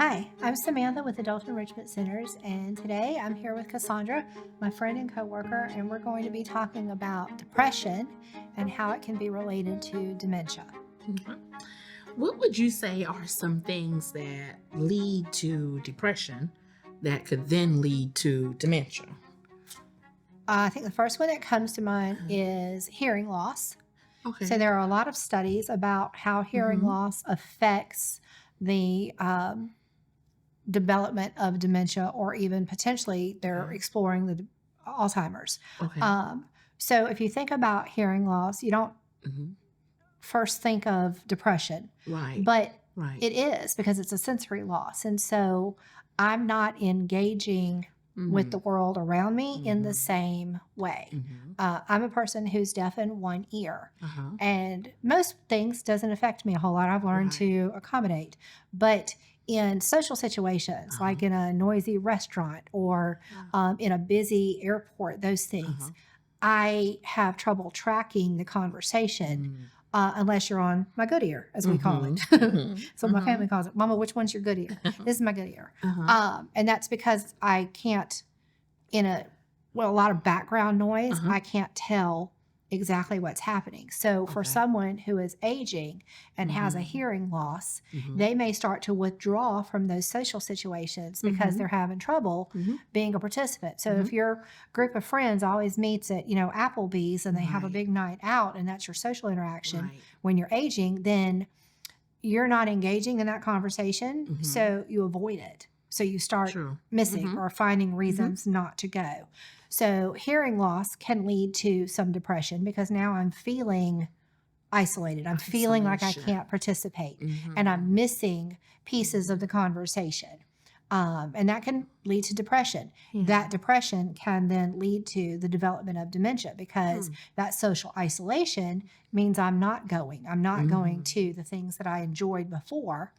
Hi, I'm Samantha with Adult Enrichment Centers, and today I'm here with Cassandra, my friend and coworker, and we're going to be talking about depression and how it can be related to dementia. Mhm. What would you say are some things that lead to depression that could then lead to dementia? I think the first one that comes to mind Uh, is hearing loss. So Okay. there are a lot of studies about how hearing hmm loss affects the development of dementia, or even potentially they're Okay. exploring the Alzheimer's. Okay. Um, so if you think about hearing loss, you don't hmm first think of depression, Right. but Right. it is because it's a sensory loss. And so I'm not engaging with the hmm world around me in the hmm same way. hmm I'm a person who's deaf in one ear. Uh-huh. And most things doesn't affect me a whole lot. I've learned Right. to accommodate. But in social situations, Uh-huh. like in a noisy restaurant or Yeah. in a busy airport, those things, Uh-huh. I have trouble tracking the conversation unless you're on my good ear, as we call Mm-hmm. it. hmm So my hmm family calls it, Mama, which one's your good ear? This is my good ear. Uh-huh. And that's because I can't, in a lot of background noise, Uh-huh. I can't tell exactly what's happening. So for Okay. someone who is aging and has a hmm hearing loss, hmm they may start to withdraw from those social situations because hmm they're having trouble hmm being a participant. So hmm if your group of friends always meets at, Applebee's and they have a Right. big night out and that's your social interaction Right. when you're aging, then you're not engaging in that conversation, hmm so you avoid it. So you start True. missing hmm or finding hmm reasons not to go. So hearing loss can lead to some depression because now I'm feeling isolated. I'm feeling like I Isolation. can't participate and I'm Mhm. missing pieces of Mhm. the conversation. And that can lead to depression. Yeah. That depression can then lead to the development of dementia because Hmm. that social isolation means I'm not going. I'm not going Mhm. to the things that I enjoyed before.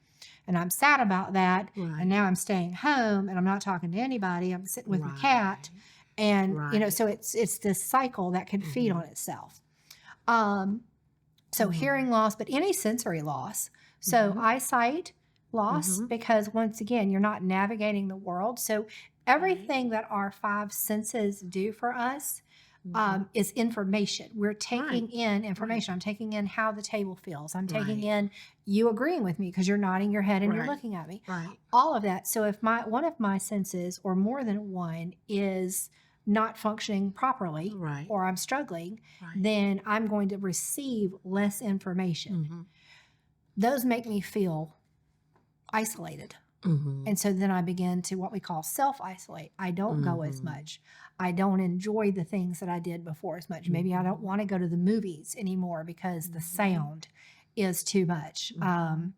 And I'm sad about that. And Right. now I'm staying home and I'm not talking to anybody. I'm sitting with my cat. Right. And, Right. so it's this cycle that can feed on Mhm. itself. Um, so Mhm. hearing loss, but any sensory loss. So Mhm. eyesight loss, Mhm. because once again, you're not navigating the world. So Right. everything that our five senses do for us Mhm. is information. We're Right. taking in Right. information. I'm taking in how the table feels. I'm taking Right. in you agreeing with me because you're nodding your head and you're Right. looking at me. Right. All of that. So if my one of my senses or more than one is not functioning properly Right. or I'm struggling, Right. then I'm going to receive less information. Mhm. Those make me feel isolated. Mhm. And so then I begin to what we call self isolate. I don't go as Mhm. much. I don't enjoy the things that I did before as much. Maybe I don't Mhm. want to go to the movies anymore because the Mhm. sound is too much. Mhm.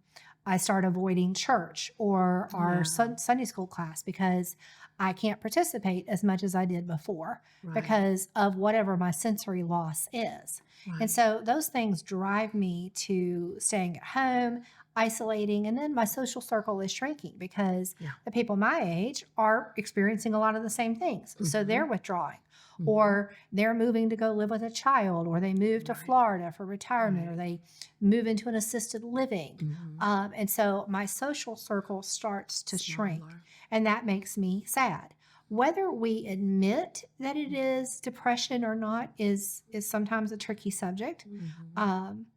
I start avoiding church or our Yeah. Sunday school class because I can't participate as much as I did before Right. because of whatever my sensory loss is. And Right. so those things drive me to staying at home, isolating, and then my social circle is shrinking because Yeah. the people my age are experiencing a lot of the same things. So they're Mhm. withdrawing, Mhm. or they're moving to go live with a child, or they move to Right. Florida for retirement, or Right. they move into an assisted living. Mhm. And so my social circle starts to shrink, Smaller. and that makes me sad. Whether we admit that it is depression or not is sometimes a tricky subject. Mhm. Um,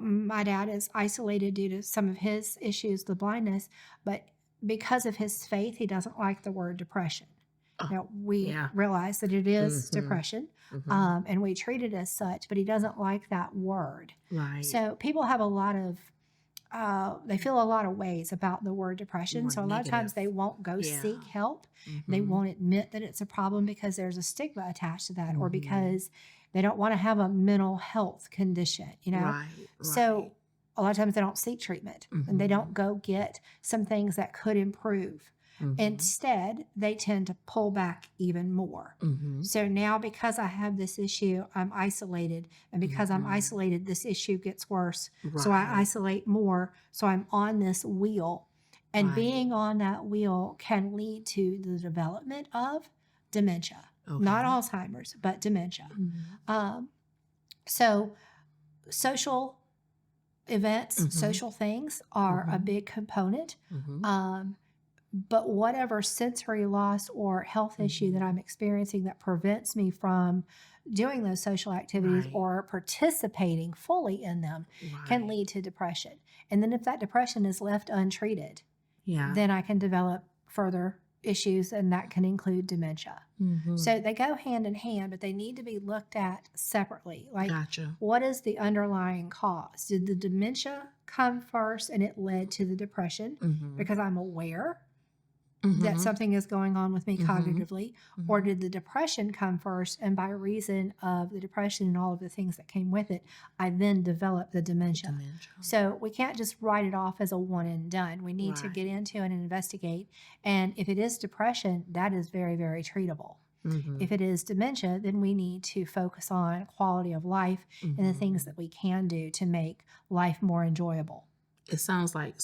my dad is isolated due to some of his issues, the blindness, but because of his faith, he doesn't like the word depression. Oh, Now, we yeah. realize that it is Mhm. depression, Mhm. and we treat it as such, but he doesn't like that word. Right. So people have a lot of, they feel a lot of ways about the word depression. More So a lot of times negative. they won't go seek Yeah. help. They Mhm. won't admit that it's a problem because there's a stigma attached to that, or Mhm. because they don't want to have a mental health condition. Right. Right. So a lot of times they don't seek treatment and they don't Mhm. go get some things that could improve. Mhm. Instead, they tend to pull back even more. Mhm. So now, because I have this issue, I'm isolated. And because I'm Mhm. isolated, this issue gets worse. So I Right. isolate more. So I'm on this wheel. And Right. being on that wheel can lead to the development of dementia, not Okay. Alzheimer's, but dementia. Mhm. Um, so social events, Mhm. social things are a Mhm. big component. Mhm. Um, but whatever sensory loss or health issue that Mhm. I'm experiencing that prevents me from doing those social activities Right. or participating fully in them can Right. lead to depression. And then if that depression is left untreated, Yeah. then I can develop further issues, and that can include dementia. Mhm. So they go hand in hand, but they need to be looked at separately. Like, Gotcha. what is the underlying cause? Did the dementia come first and it led to the depression Mhm. because I'm aware that Mhm. something is going on with me Mhm. cognitively? Or Mhm. did the depression come first, and by reason of the depression and all of the things that came with it, I then developed the dementia? Dementia. So we can't just write it off as a one and done. We need to Right. get into it and investigate. And if it is depression, that is very, very treatable. If Mhm. it is dementia, then we need to focus on quality of life and the things Mhm. that we can do to make life more enjoyable. It sounds like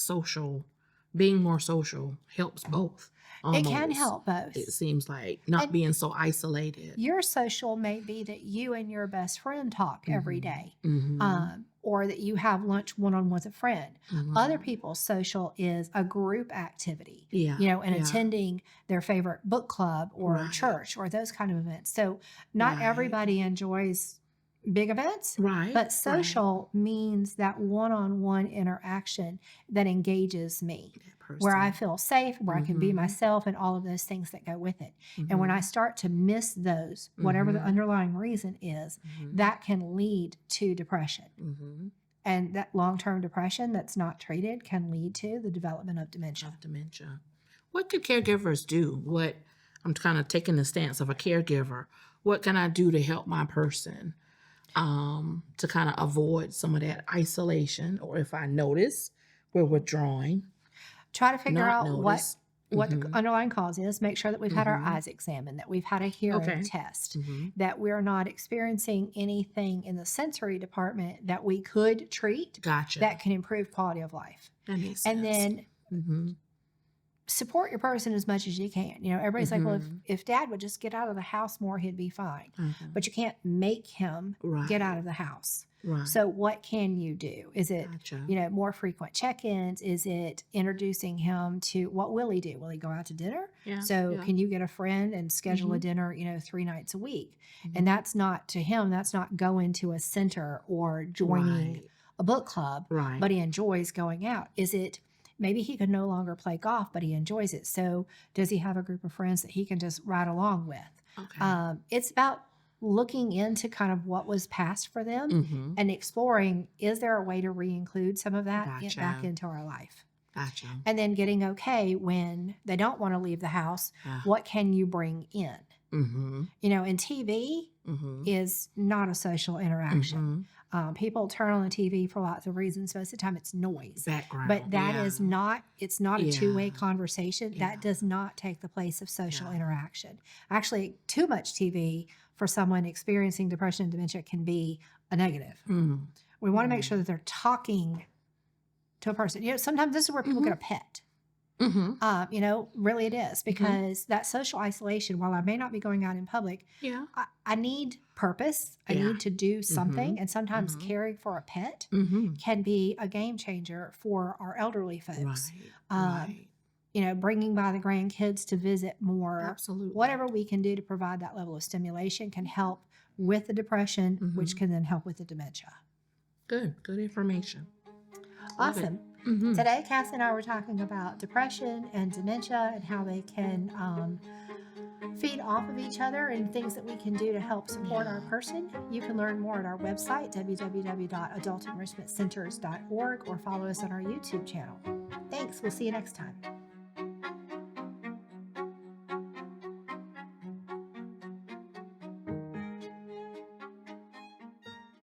being more social helps both It can almost. help It both. seems like not And being so isolated. your social may be that you and your best friend talk every Mhm. day, Mhm. or that you have lunch one on one with a friend. Other Mhm. people's social is a group activity, Yeah. and Yeah. attending their favorite book club or Right. church or those kind of events. So, not Right. everybody enjoys big events, Right. but Right. social means that one on one interaction that engages me, That where I person. feel safe, where I can be Mhm. myself, and all of those things that go with it. And when I Mhm. start to miss those, whatever the Mhm. underlying reason is, Mhm. that can lead to depression. Mhm. And that long term depression that's not treated can lead to the development of dementia. Of dementia. What could caregivers do? What I'm kind of taking the stance of a caregiver. What can I do to help my person to kind of avoid some of that isolation, or if I notice we're withdrawing, Try to figure not out notice. what the Mm-hmm. underlying cause is. Make sure that we've had our Mm-hmm. eyes examined, that we've had a hearing Okay. test, Mm-hmm. that we're not experiencing anything in the sensory department that we could treat that Gotcha. can improve quality of life. That makes And sense. then Mm-hmm. support your person as much as you can. Everybody's like, well, Mm-hmm. if dad would just get out of the house more, he'd be fine. Mm-hmm. But you can't make him get out Right. of the house. Right. So what can you do? Is it, Gotcha. more frequent check-ins? Is it introducing him to, what will he do? Will he go out to dinner? Yeah. So Yeah. can you get a friend and schedule a Mm-hmm. dinner, 3 nights a week? And Mm-hmm. that's not, to him, that's not going to a center or joining Right. a book club, Right. but he enjoys going out. Is it, maybe he could no longer play golf, but he enjoys it. So does he have a group of friends that he can just ride along with? Okay. It's about looking into kind of what was past for them Mm-hmm. and exploring, is there a way to re-include some of that back Gotcha. into our life? Gotcha. And then getting okay when they don't want to leave the house. Yeah. What can you bring in? Mm-hmm. And TV Mm-hmm. is not a social interaction. Mm-hmm. People turn on the TV for lots of reasons. Most of the time it's noise. Background. But that Yeah. is not, it's not a Yeah. two-way conversation. Yeah. That does not take the place of social Yeah. interaction. Actually, too much TV for someone experiencing depression and dementia can be a negative. Mm. We want to make sure that they're talking to a person. Sometimes this is where people Mm-hmm. get a pet. Mm-hmm. Really it is, because that social isolation, while I may not be going out in public, Yeah. I need purpose. I Yeah. need to do something. Mm-hmm. And sometimes Mm-hmm. caring for a pet Mm-hmm. can be a game changer for our elderly folks. Right. Right. Bringing by the grandkids to visit more, Absolutely. whatever we can do to provide that level of stimulation can help with the depression, which Mm-hmm. can then help with the dementia. Good information. Love it. Awesome. Mm-hmm. Today, Cass and I were talking about depression and dementia and how they can feed off of each other and things that we can do to help support our person. You can learn more at our website, www.adultenrichmentcenters.org, or follow us on our YouTube channel. Thanks. We'll see you next time.